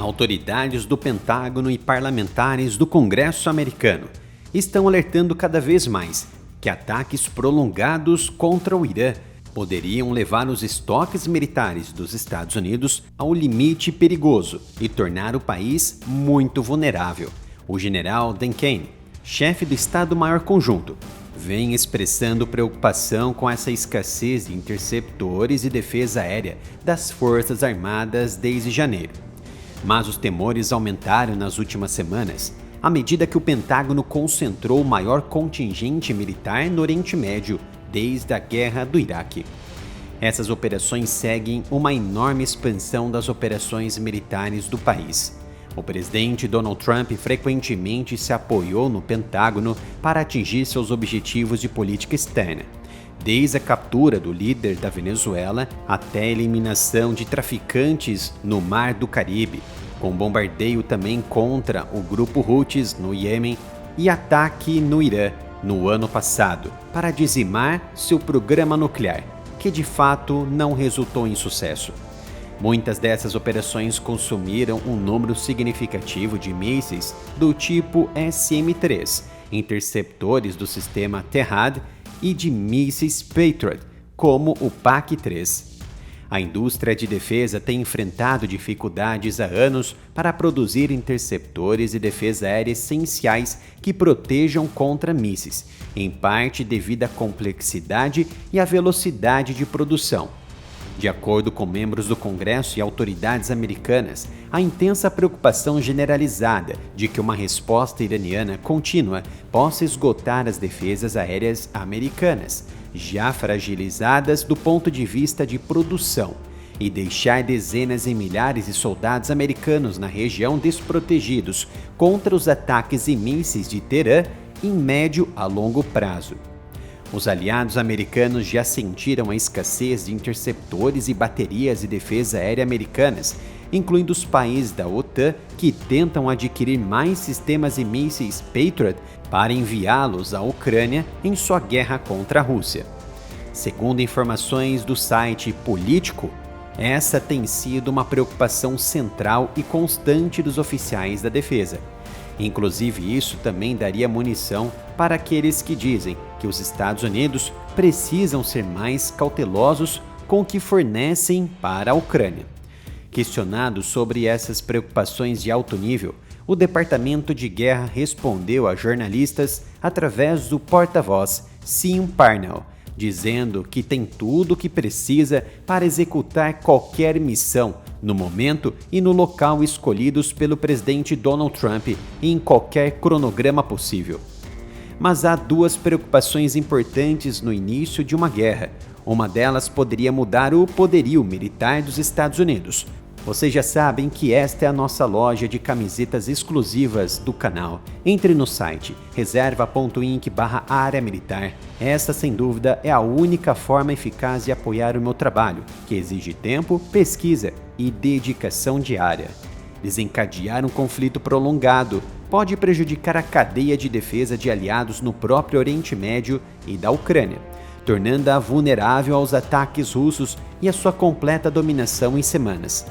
Autoridades do Pentágono e parlamentares do Congresso americano estão alertando cada vez mais que ataques prolongados contra o Irã poderiam levar os estoques militares dos Estados Unidos ao limite perigoso e tornar o país muito vulnerável. O general Dan Kane, chefe do Estado-Maior Conjunto, vem expressando preocupação com essa escassez de interceptores e defesa aérea das Forças Armadas desde janeiro. Mas os temores aumentaram nas últimas semanas, à medida que o Pentágono concentrou o maior contingente militar no Oriente Médio desde a Guerra do Iraque. Essas operações seguem uma enorme expansão das operações militares do país. O presidente Donald Trump frequentemente se apoiou no Pentágono para atingir seus objetivos de política externa, desde a captura do líder da Venezuela até a eliminação de traficantes no Mar do Caribe, com bombardeio também contra o grupo Houthis no Iêmen e ataque no Irã no ano passado para dizimar seu programa nuclear, que de fato não resultou em sucesso. Muitas dessas operações consumiram um número significativo de mísseis do tipo SM-3, interceptores do sistema Terrad e de mísseis Patriot, como o PAC-3. A indústria de defesa tem enfrentado dificuldades há anos para produzir interceptores e defesa aérea essenciais que protejam contra mísseis, em parte devido à complexidade e à velocidade de produção. De acordo com membros do Congresso e autoridades americanas, há intensa preocupação generalizada de que uma resposta iraniana contínua possa esgotar as defesas aéreas americanas, já fragilizadas do ponto de vista de produção, e deixar dezenas e milhares de soldados americanos na região desprotegidos contra os ataques e mísseis de Teherã em médio a longo prazo. Os aliados americanos já sentiram a escassez de interceptores e baterias de defesa aérea americanas, incluindo os países da OTAN que tentam adquirir mais sistemas e mísseis Patriot para enviá-los à Ucrânia em sua guerra contra a Rússia. Segundo informações do site Político, essa tem sido uma preocupação central e constante dos oficiais da defesa. Inclusive, isso também daria munição para aqueles que dizem que os Estados Unidos precisam ser mais cautelosos com o que fornecem para a Ucrânia. Questionado sobre essas preocupações de alto nível, o Departamento de Guerra respondeu a jornalistas através do porta-voz Sean Parnell, dizendo que tem tudo o que precisa para executar qualquer missão no momento e no local escolhidos pelo presidente Donald Trump e em qualquer cronograma possível. Mas há duas preocupações importantes no início de uma guerra. Uma delas poderia mudar o poderio militar dos Estados Unidos. Vocês já sabem que esta é a nossa loja de camisetas exclusivas do canal. Entre no site reserva.inc/área militar. Esta, sem dúvida, é a única forma eficaz de apoiar o meu trabalho, que exige tempo, pesquisa e dedicação diária. Desencadear um conflito prolongado pode prejudicar a cadeia de defesa de aliados no próprio Oriente Médio e da Ucrânia, tornando-a vulnerável aos ataques russos e à sua completa dominação em semanas.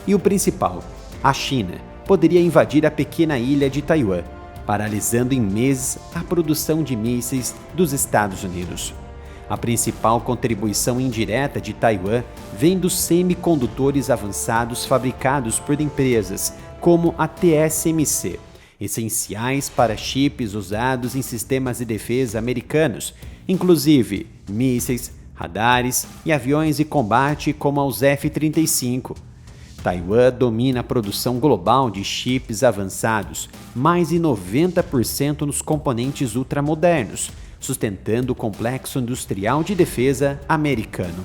E o principal, a China, poderia invadir a pequena ilha de Taiwan, paralisando em meses a produção de mísseis dos Estados Unidos. A principal contribuição indireta de Taiwan vem dos semicondutores avançados fabricados por empresas como a TSMC, essenciais para chips usados em sistemas de defesa americanos, inclusive mísseis, radares e aviões de combate como os F-35. Taiwan domina a produção global de chips avançados, mais de 90% nos componentes ultramodernos, sustentando o complexo industrial de defesa americano.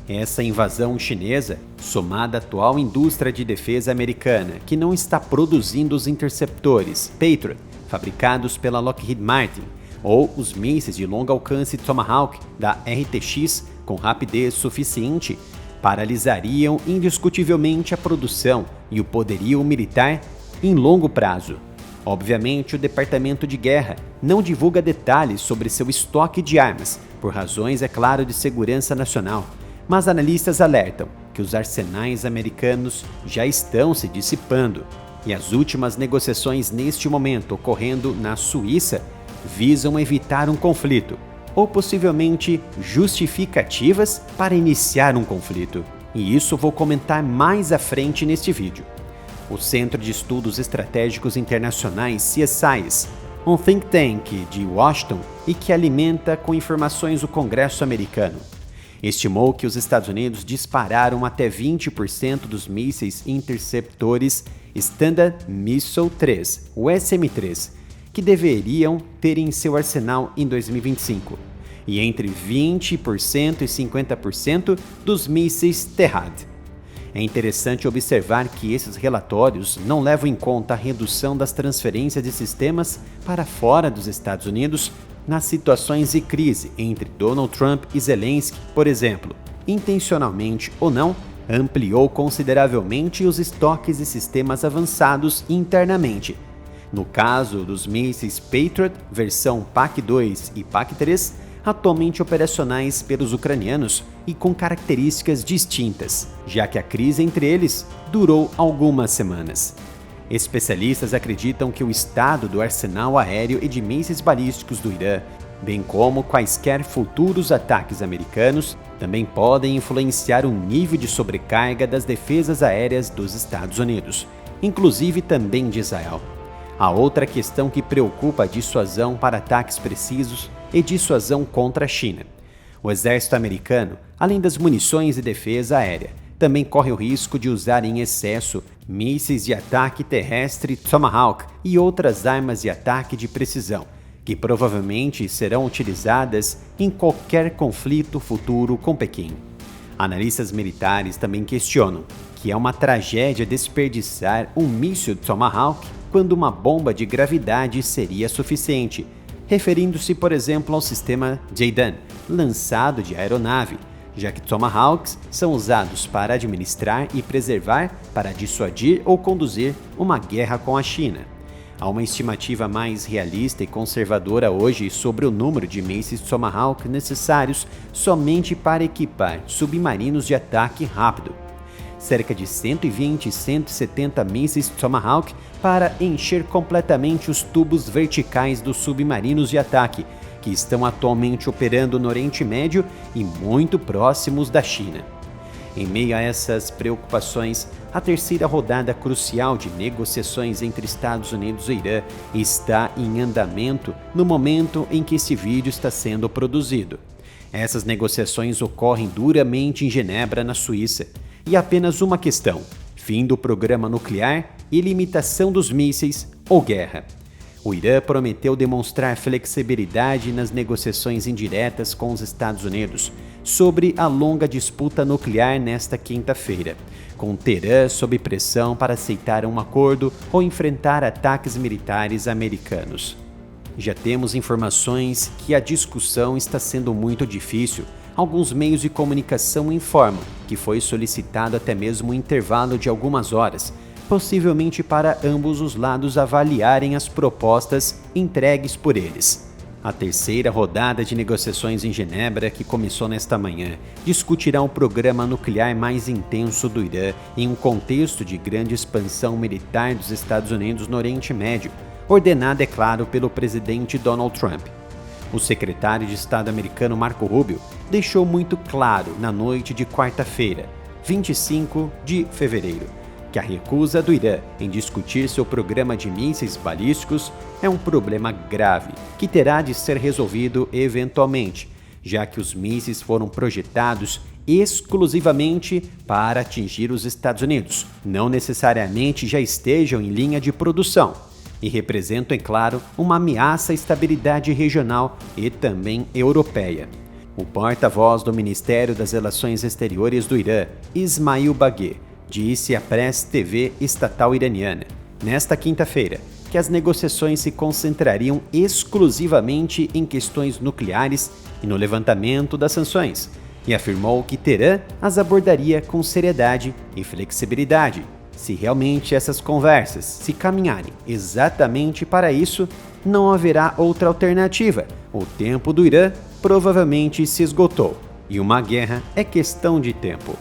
Essa invasão chinesa, somada à atual indústria de defesa americana, que não está produzindo os interceptores Patriot, fabricados pela Lockheed Martin, ou os mísseis de longo alcance Tomahawk da RTX com rapidez suficiente, paralisariam indiscutivelmente a produção e o poderio militar em longo prazo. Obviamente, o Departamento de Guerra não divulga detalhes sobre seu estoque de armas, por razões, é claro, de segurança nacional, Mas analistas alertam que os arsenais americanos já estão se dissipando e as últimas negociações neste momento ocorrendo na Suíça visam evitar um conflito ou possivelmente justificativas para iniciar um conflito. E isso vou comentar mais à frente neste vídeo. O Centro de Estudos Estratégicos Internacionais, CSIS, um think tank de Washington e que alimenta com informações o Congresso americano, estimou que os Estados Unidos dispararam até 20% dos mísseis interceptores Standard Missile-3, o SM-3, que deveriam ter em seu arsenal em 2025, e entre 20% e 50% dos mísseis Terrad. É interessante observar que esses relatórios não levam em conta a redução das transferências de sistemas para fora dos Estados Unidos nas situações de crise entre Donald Trump e Zelensky, por exemplo, intencionalmente ou não, ampliou consideravelmente os estoques de sistemas avançados internamente. No caso dos mísseis Patriot versão PAC-2 e PAC-3, atualmente operacionais pelos ucranianos e com características distintas, já que a crise entre eles durou algumas semanas. Especialistas acreditam que o estado do arsenal aéreo e de mísseis balísticos do Irã, bem como quaisquer futuros ataques americanos, também podem influenciar o nível de sobrecarga das defesas aéreas dos Estados Unidos, inclusive também de Israel. A outra questão que preocupa a dissuasão para ataques precisos e dissuasão contra a China. O exército americano, além das munições de defesa aérea, também corre o risco de usar em excesso mísseis de ataque terrestre Tomahawk e outras armas de ataque de precisão, que provavelmente serão utilizadas em qualquer conflito futuro com Pequim. Analistas militares também questionam que é uma tragédia desperdiçar um míssil Tomahawk quando uma bomba de gravidade seria suficiente, referindo-se, por exemplo, ao sistema JADAM, lançado de aeronave, já que Tomahawks são usados para administrar e preservar para dissuadir ou conduzir uma guerra com a China. Há uma estimativa mais realista e conservadora hoje sobre o número de mísseis Tomahawk necessários somente para equipar submarinos de ataque rápido. Cerca de 120 e 170 mísseis Tomahawk para encher completamente os tubos verticais dos submarinos de ataque, que estão atualmente operando no Oriente Médio e muito próximos da China. Em meio a essas preocupações, a terceira rodada crucial de negociações entre Estados Unidos e Irã está em andamento no momento em que esse vídeo está sendo produzido. Essas negociações ocorrem duramente em Genebra, na Suíça, e apenas uma questão: fim do programa nuclear e limitação dos mísseis ou guerra. O Irã prometeu demonstrar flexibilidade nas negociações indiretas com os Estados Unidos sobre a longa disputa nuclear nesta quinta-feira, com Teherã sob pressão para aceitar um acordo ou enfrentar ataques militares americanos. Já temos informações que a discussão está sendo muito difícil. Alguns meios de comunicação informam que foi solicitado até mesmo um intervalo de algumas horas, possivelmente para ambos os lados avaliarem as propostas entregues por eles. A terceira rodada de negociações em Genebra, que começou nesta manhã, discutirá o programa nuclear mais intenso do Irã em um contexto de grande expansão militar dos Estados Unidos no Oriente Médio, ordenada, é claro, pelo presidente Donald Trump. O secretário de Estado americano Marco Rubio deixou muito claro na noite de quarta-feira, 25 de fevereiro, que a recusa do Irã em discutir seu programa de mísseis balísticos é um problema grave que terá de ser resolvido eventualmente, já que os mísseis foram projetados exclusivamente para atingir os Estados Unidos, não necessariamente já estejam em linha de produção, e representam, é claro, uma ameaça à estabilidade regional e também europeia. O porta-voz do Ministério das Relações Exteriores do Irã, Ismail Bagheri, disse à Press TV estatal iraniana, nesta quinta-feira, que as negociações se concentrariam exclusivamente em questões nucleares e no levantamento das sanções, e afirmou que Teherã as abordaria com seriedade e flexibilidade, se realmente essas conversas se caminharem exatamente para isso, não haverá outra alternativa. O tempo do Irã provavelmente se esgotou. e uma guerra é questão de tempo.